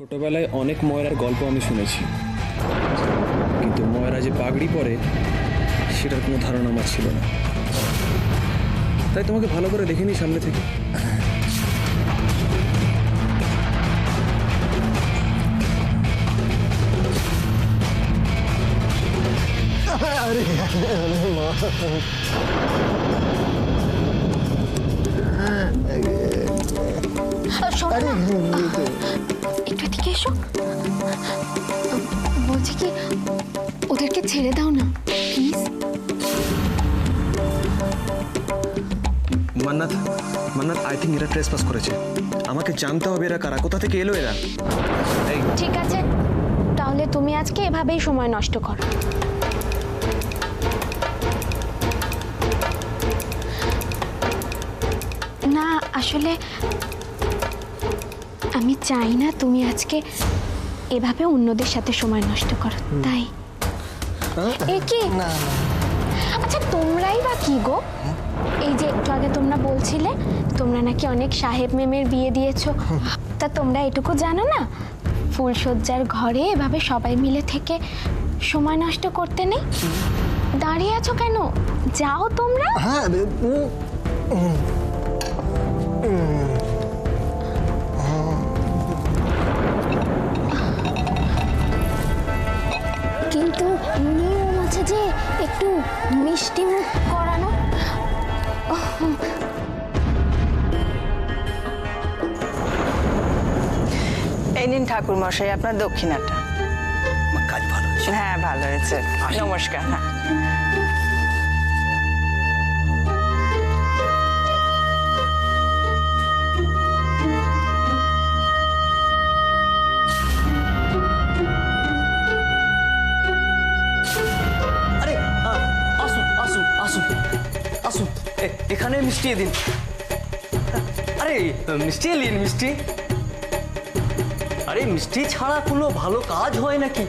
ছোটবেলায় অনেক ময়রার গল্প আমি শুনেছি, কিন্তু ময়রা যে পাগড়ি পরে সেটার কোনো ধারণা আমার ছিল না। তাই তোমাকে ভালো করে দেখিনি সামনে থেকে। একটু এদিকে এসো। বলছি কি, ওদেরকে ছেড়ে দাও না প্লিজ। মান্নাত, আই থিঙ্ক এরা ট্রেসপাস করেছে। আমাকে জানতে হবে এরা কারা, কোথা থেকে এলো এরা। ঠিক আছে, তাহলে তুমি আজকে এভাবেই সময় নষ্ট করো। না আসলে আমি চাই না তুমি আজকে এভাবে অন্যদের সাথে সময় নষ্ট করো, তাই। এ কি? আচ্ছা তোমরাই বা কি গো? এই যে একটু আগে তোমরা বলছিলে তোমরা নাকি অনেক সাহেব মেমের বিয়ে দিয়েছো, তা তোমরা এটুকু জানো না ফুলসজ্জার ঘরে এভাবে সবাই মিলে থেকে সময় নষ্ট করতে নেই? দাঁড়িয়ে আছো কেন? যাও তোমরা। কিন্তু নিয়ম আছে যে একটু মিষ্টি মুখ করানো। এই নিন ঠাকুর মশাই আপনার দক্ষিণাটা। কাজ ভালো হয়েছে। হ্যাঁ ভালো হয়েছে, নমস্কার। হ্যাঁ আরে আসুন আসুন আসুন আসুন, এখানে মিষ্টি দিন। আরে মিষ্টি নিন, মিষ্টি। আরে মিষ্টি ছাড়া কোনো ভালো কাজ হয় নাকি?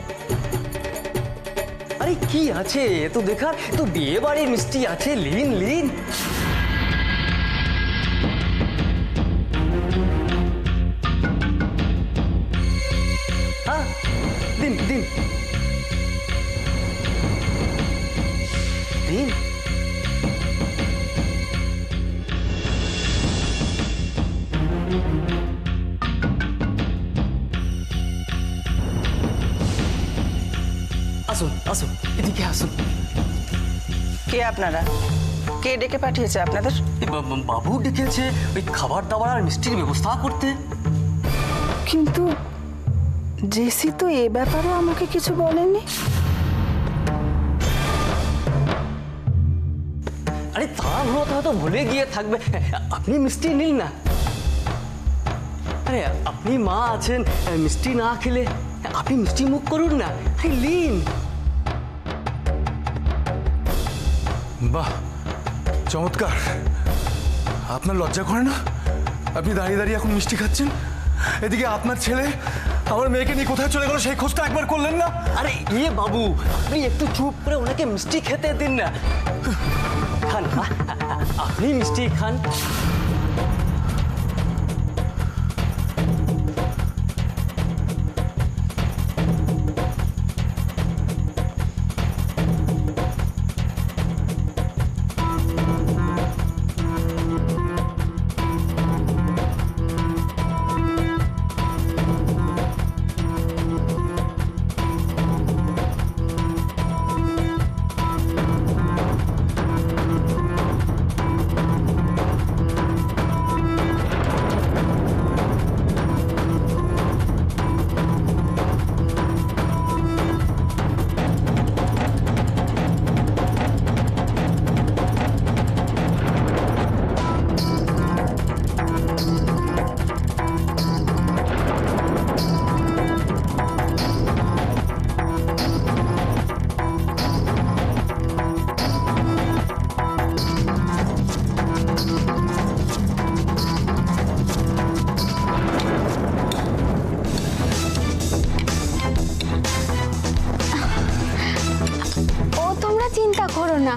আরে কি আছে তো দেখার, তো বিয়ে বাড়ির মিষ্টি আছে, লিন লিন। হ্যাঁ দিন দিন দিন। আসুন আসুন, এদিকে আসুন। কে আপনারা? কে ডেকে পাঠিয়েছে আপনাদের? বাবু ডেকেছে ওই খাবার দাবার আর মিষ্টির ব্যবস্থা করতে। কিন্তু জেসি তো এ ব্যাপারে আমাকে কিছু বলেনি। আরে তাড়াহুড়ো হয়তো ভুলে গিয়ে থাকবে, আপনি মিষ্টি নিন না। আরে আপনি মা আছেন, মিষ্টি না খেলে আপনি মিষ্টি মুখ করুন না, লিন। বাহ, চমৎকার। আপনার লজ্জা করে না? আপনি দাঁড়িয়ে দাঁড়িয়ে এখন মিষ্টি খাচ্ছেন, এদিকে আপনার ছেলে আমার মেয়েকে নিয়ে কোথায় চলে গেল সেই খোঁজটা একবার করলেন না? আরে বাবু, আপনি একটু চুপ করে ওনাকে মিষ্টি খেতে দিন না। খান, আপনি মিষ্টি খান। চিন্তা করো না,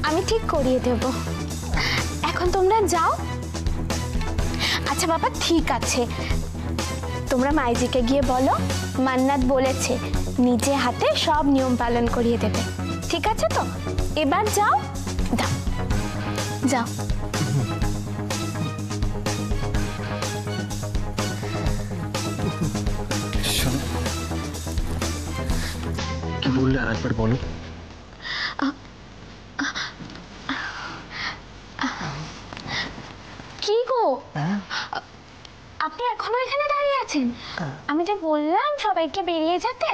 আমি ঠিক করিয়ে দেব। এখন তোমরা যাও। আচ্ছা বাবা ঠিক আছে, তোমরা মাইজিকে গিয়ে বলো মান্নাত বলেছে নিজে হাতে সব নিয়ম পালন করিয়ে দেবে। ঠিক আছে তো? এবার যাও, দাও, যাও। শোনো, কি বললে আর একবার বলো। কি গো, আপনি এখনো এখানে দাঁড়িয়ে আছেন? আমি যে বললাম সবাইকে বেরিয়ে যেতে।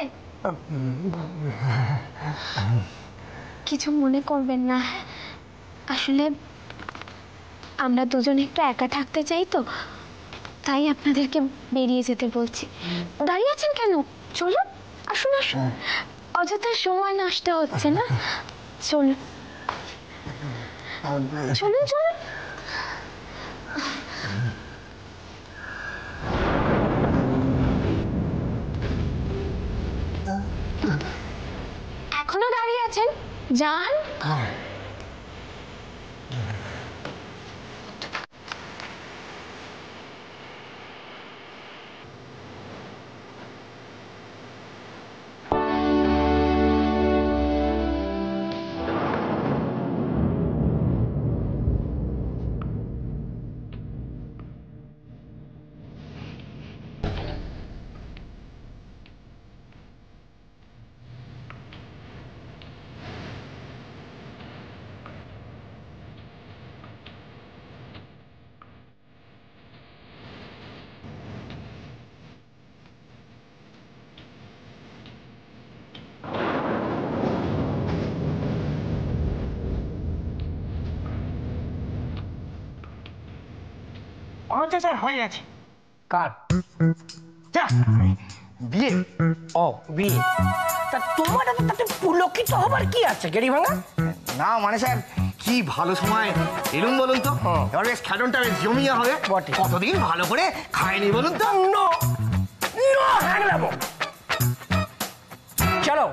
কিছু মনে করবেন না, আসলে আমরা দুজনে একটু একা থাকতে চাই তো, তাই আপনাদেরকে বেরিয়ে যেতে বলছি। দাঁড়িয়ে আছেন কেন? চলুন, আসুন আসুন, অযথা সময় নষ্ট হচ্ছে না। চলুন চলুন চলুন। এখনো দাঁড়িয়ে আছেন? যান। অত্যাচার হয়ে গেছে। কার? যা, বিয়ে? ও বিয়ে। তা তোমার তাতে পুলকিত হবার কি আছে গেড়ি ভাঙা? না মানে স্যার কি ভালো সময় এলুম বলুন তো। এবার বেশ খেলনটা বেশ জমিয়ে হবে বটে। কতদিন ভালো করে খায়নি বলুন তো। নো নো হ্যাংলামো। চলো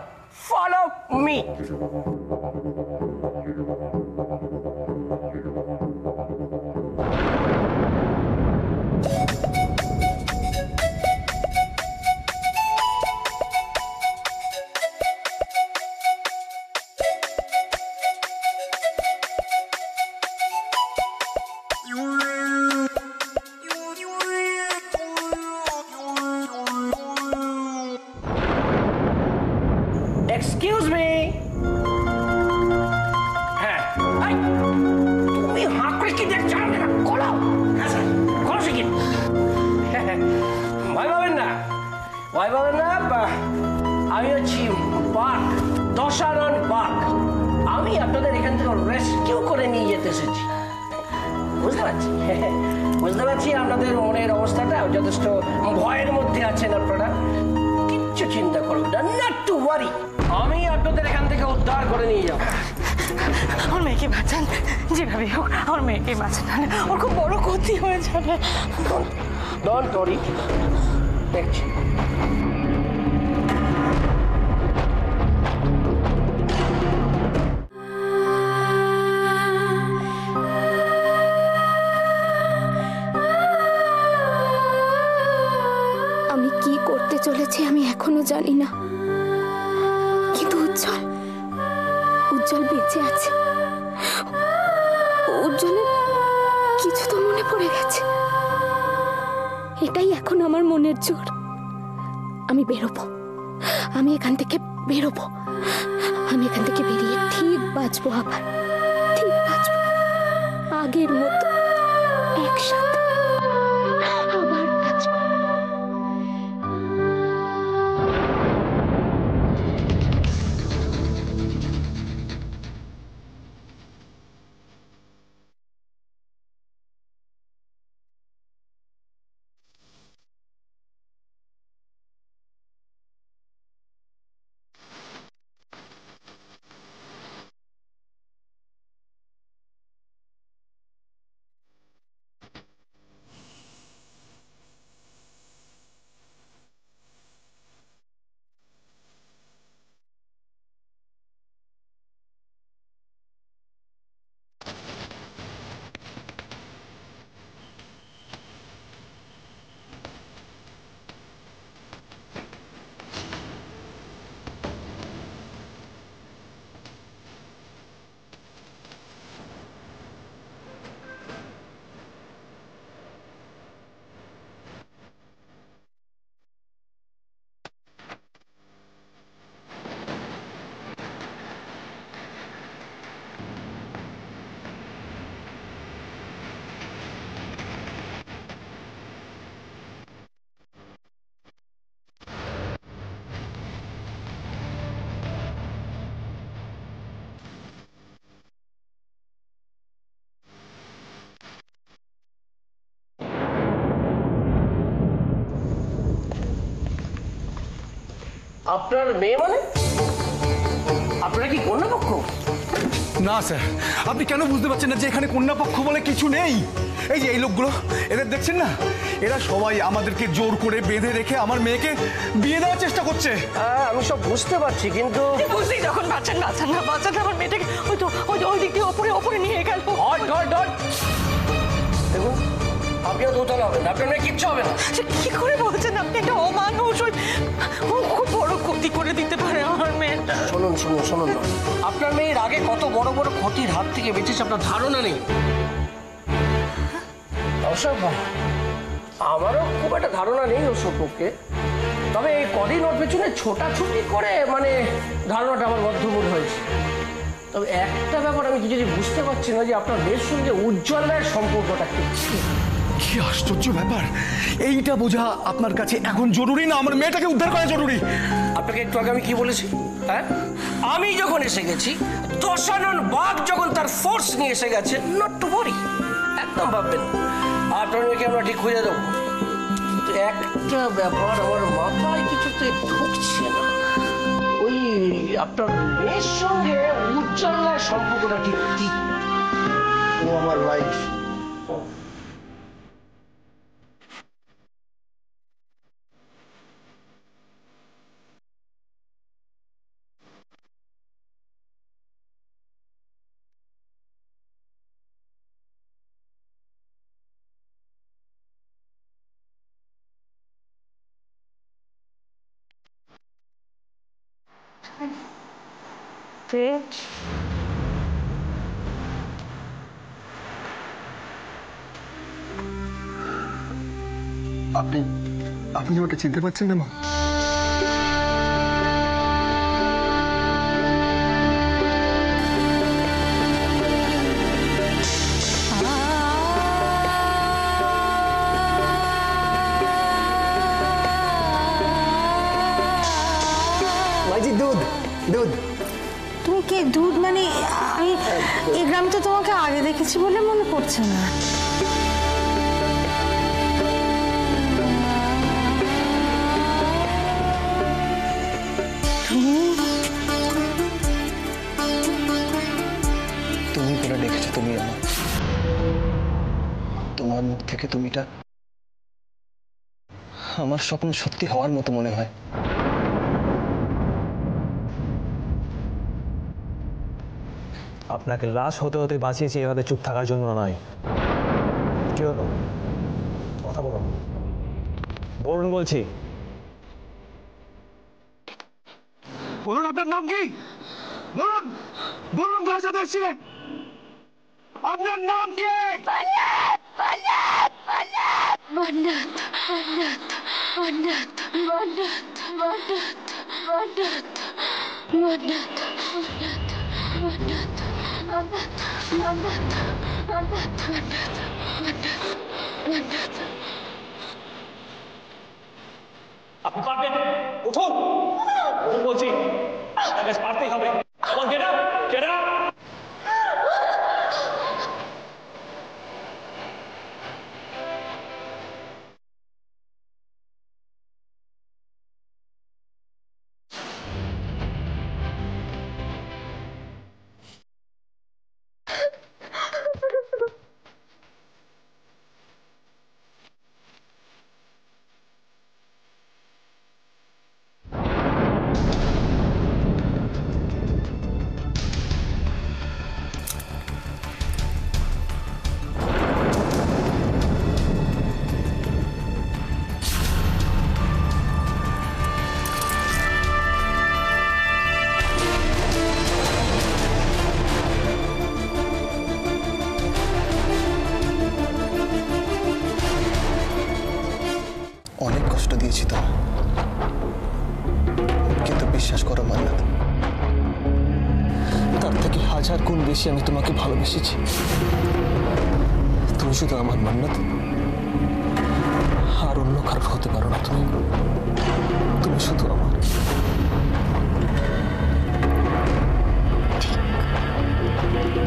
ফলো মি। Excuse me. হ্যাঁ, এই, তুমি হাঁ করে কি দেখছো? খোলো। হ্যাঁ স্যার, খোলো শিখিন। ভয় পাবেন না, ভয় পাবেন না। আমি হচ্ছি বাঘ, দশানন বাঘ। আমি আপনাদের এখান থেকে রেস্কিউ করে নিয়ে যেতে এসেছি। বুঝতে পারছি, বুঝতে পারছি আপনাদের মনের অবস্থাটা যথেষ্ট ভয়ের মধ্যে আছেন আপনারা। কিচ্ছু চিন্তা করবেন না, নট টু ওয়ারি। আমি আপনাদের এখান থেকে উদ্ধার করে নিয়ে যাব। আমার মেয়েকে বাঁচান, যেভাবে হোক আমার মেয়েকে বাঁচান, নাহলে ওর খুব বড় ক্ষতি হয়ে যাবে। ডোন্ট ওয়ারি, দেখছি। আমি কি করতে চলেছি আমি এখনো জানি না, কিন্তু উজ্জ্বল উজ্জ্বল বেঁচে আছে। উজ্জ্বলের কিছু তো মনে পড়ে গেছে, এটাই এখন আমার মনের জোর। আমি বেরোবো, আমি এখান থেকে বেরোবো, আমি এখান থেকে বেরিয়ে ঠিক বাঁচবো, আবার ঠিক বাঁচবো আগের মতো একসাথে আবার বাঁচবো। আপনার মেয়ে মানে আপনারা কি কন্যাপক্ষ? না স্যার, আপনি কেন বুঝতে পারছেন না যে এখানে কন্যাপক্ষ বলে কিছু নেই? এই যে এই লোকগুলো, এদের দেখছেন না, এরা সবাই আমাদেরকে জোর করে বেঁধে রেখে আমার মেয়েকে বিয়ে দেওয়ার চেষ্টা করছে। হ্যাঁ আমি সব বুঝতে পারছি, কিন্তু বুঝলি যখন বাঁচান আমার মেয়েটাকে ওই দিক দিয়ে ওপরে নিয়ে গেল। দেখুন আপনিও দোতলা হবেন, আপনার মেয়ে কিচ্ছু হবে না। সে কি করে বলছেন আপনি? একটা অমানুষ, ও খুব বড় ক্ষতি করে দিতে পারে আমার মেয়েটা। শুনুন না, আপনার মেয়ের আগে কত বড় বড় ক্ষতির হাত থেকে বেঁচেছে আপনার ধারণা নেই। অবশ্য আমারও খুব একটা ধারণা নেই ওর সম্পর্কে, তবে এই কদিন ওর পেছনে ছোটাছুটি করে মানে ধারণাটা আমার মধ্যমূল হয়েছে। তবে একটা ব্যাপার আমি কিছুই বুঝতে পারছি না, যে আপনার মেয়ের সঙ্গে উজ্জ্বলের সম্পর্কটা কি? কি আশ্চর্য ব্যাপার! এইটা বোঝা আপনার কাছে এখন জরুরি না আমার মেয়েটাকে উদ্ধার করা জরুরি? আপনাকে একটু আগে আমি কি বলেছি? হ্যাঁ, আমি যখন এসে গেছি, দশানন বাঘ যখন তার ফোর্স নিয়ে এসে গেছে, নট টু ওয়ারি, একদম ভাববেন আপনার মেয়েকে আমরা ঠিক খুঁজে দেবো। কিন্তু একটা ব্যাপার আমার মাথায় কিছুতে ঢুকছে না, ওই আপনার মেয়ের সঙ্গে উজ্জ্বলের সম্পর্কটা ঠিক কি? ও আমার ওয়াইফ। আপনি আপনি আমাকে চিনতে পারছেন না মা? মাঝি দুধ দুধ। তুমি কে? দুধ মানে আমি এই গ্রামে তো তোমাকে আগে দেখেছি বলে মনে পড়ছে না। তুমি বলে ডেকেছো, তুমি আমার, তোমার মুখ থেকে তুমিটা আমার স্বপ্ন সত্যি হওয়ার মতো মনে হয়। আপনাকে লাশ হতে হতে বাঁচিয়েছি এভাবে চুপ থাকার জন্য নয়। কি হলো? কথা বলুন, বলুন বলছি। বলুন আপনার নাম কি? বলুন বলুন, কার সাথে এসেছিলেন? আপনার নাম কি? আপনি পারবেন, উঠুন, উঠুন বলছি, আপনাকে পারতেই হবে। Get up, get up! অনেক কষ্ট দিয়েছি তো, কিন্তু বিশ্বাস করো মান্নাত, তার থেকে 1000 গুণ বেশি আমি তোমাকে ভালোবেসেছি। তুমি শুধু আমার মান্নাত, আর অন্য কারোর হতে পারো না। তুমি শুধু আমার।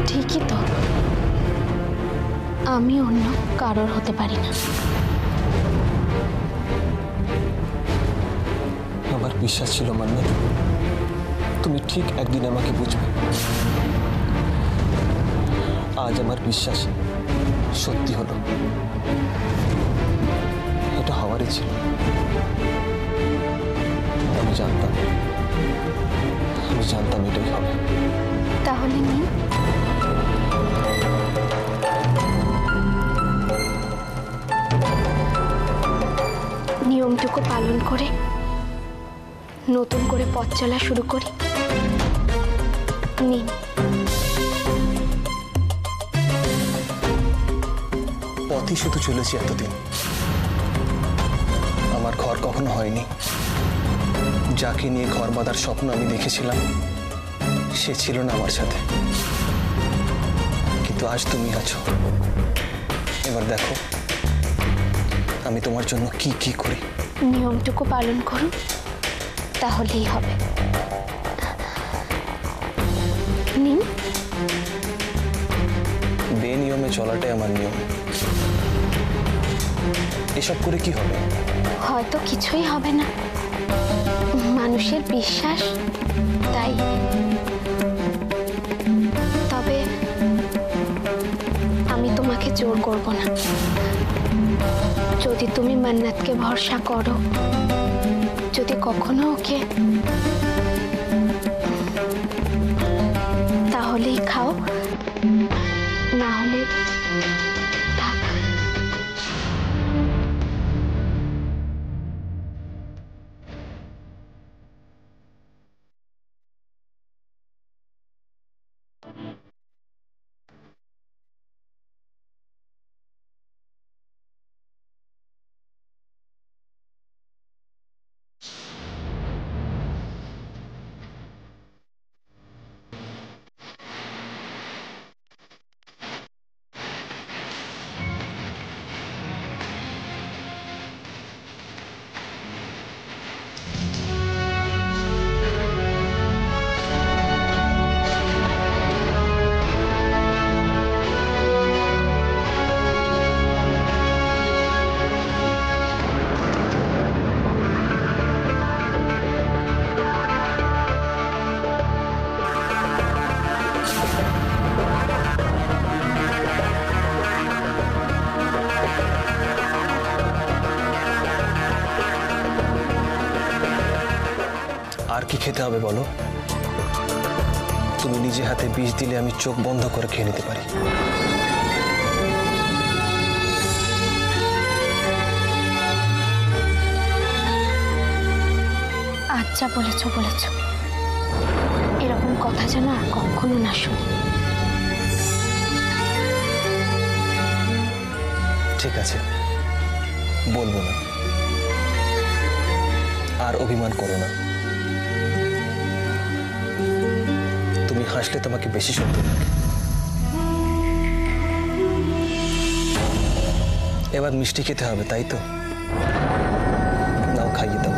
ঠিকই তো, আমি অন্য কারোর হতে পারি না। আমার বিশ্বাস ছিল মান্নাত তুমি ঠিক একদিন আমাকে বুঝবে। আজ আমার বিশ্বাস সত্যি হলো। এটা হওয়ারই ছিল। আমি জানতাম এটাই হবে। তাহলে নিন, নিয়মটুকু পালন করে নতুন করে পথ চলা শুরু করি। নিন। পথই শুধু চলেছি এতদিন, আমার ঘর কখনো হয়নি। যাকে নিয়ে ঘর বাঁধার স্বপ্ন আমি দেখেছিলাম সে ছিল না আমার সাথে, কিন্তু আজ তুমি আছো। এবার দেখো আমি তোমার জন্য কি কি করি। নিয়মটুকু পালন করুন, তাহলেই হবে। নিন। বেনিয়মে চলাটাই আমার নিয়ম। এসব করে কি হবে? হয়তো কিছুই হবে না, মানুষের বিশ্বাস তাই। তবে আমি তোমাকে জোর করব না। যদি তুমি মান্নাতকে ভরসা করো, যদি কখনো ওকে, তাহলেই খাও, না হলে থাক। আর কি খেতে হবে বলো? তুমি নিজে হাতে বিষ দিলে আমি চোখ বন্ধ করে খেয়ে নিতে পারি। আচ্ছা, বলেছ। এরকম কথা যেন আর কখনো না শুনি। ঠিক আছে, বলবো না। আর অভিমান করো না। তুমি হাসলে তোমাকে বেশি সুন্দর লাগে। এবার মিষ্টি খেতে হবে, তাই তো? নাও, খাইয়ে দাও।